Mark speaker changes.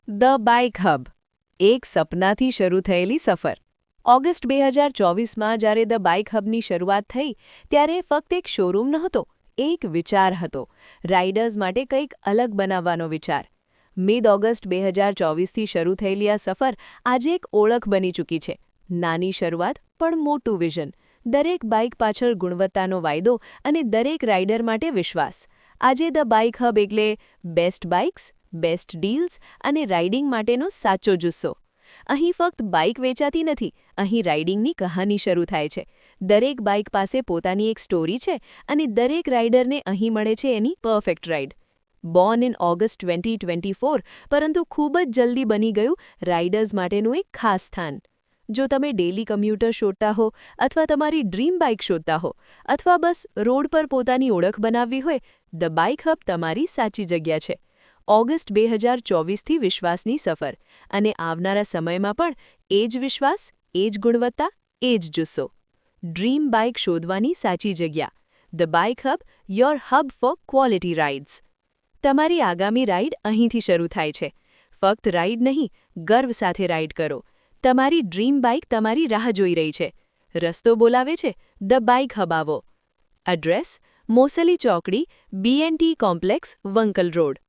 Speaker 1: The bike hub, એક સપનાથી શરૂ થયેલી સફર. ઓગસ્ટ 2024માં જ્યારે ધ બાઇક હબની શરૂઆત થઈ ત્યારે ફક્ત એક શોરૂમ નહોતો, એક વિચાર હતો. રાઇડર્સ માટે કંઈક અલગ બનાવવાનો વિચાર. મિડ ઓગસ્ટ 2024થી શરૂ થયેલી આ સફર આજે એક ઓળખ બની ચૂકી છે. નાની શરૂઆત પણ મોટું વિઝન. દરેક બાઇક પાછળ ગુણવત્તાનો વાયદો અને દરેક રાઇડર માટે વિશ્વાસ. આજે ધ બાઇક હબ એટલે બેસ્ટ બાઇક્સ, બેસ્ટ ડીલ્સ અને રાઇડિંગ માટેનો સાચો જુસ્સો. અહીં ફક્ત બાઇક વેચાતી નથી, અહીં રાઇડિંગની કહાની શરૂ થાય છે. દરેક બાઇક પાસે પોતાની એક સ્ટોરી છે અને દરેક રાઇડરને અહીં મળે છે એની perfect ride. Born in August 2024, પરંતુ ખૂબ જ જલ્દી બની ગયું રાઇડર્સ માટેનું એક ખાસ સ્થાન. જો તમે ડેલી કમ્યુટર શોધતા હો, અથવા તમારી ડ્રીમ બાઇક શોધતા હો, અથવા બસ રોડ પર પોતાની ઓળખ બનાવવી હોય, ધ બાઇક હબ તમારી સાચી જગ્યા છે. ઓગસ્ટ 2024થી વિશ્વાસની સફર, અને આવનારા સમયમાં પણ એ જ વિશ્વાસ, એ જ ગુણવત્તા, એ જ જુસ્સો. ડ્રીમ બાઇક શોધવાની સાચી જગ્યા. The bike hub, your hub four quality rides. તમારી આગામી રાઇડ અહીંથી શરૂ થાય છે. ફક્ત રાઇડ નહીં, ગર્વ સાથે રાઇડ કરો. તમારી ડ્રીમ બાઇક તમારી રાહ જોઈ રહી છે. રસ્તો બોલાવે છે, ધ બાઇક હબ આવો. એડ્રેસ: મોસલી ચોકડી, BNT કોમ્પ્લેક્સ, વંકલ રોડ.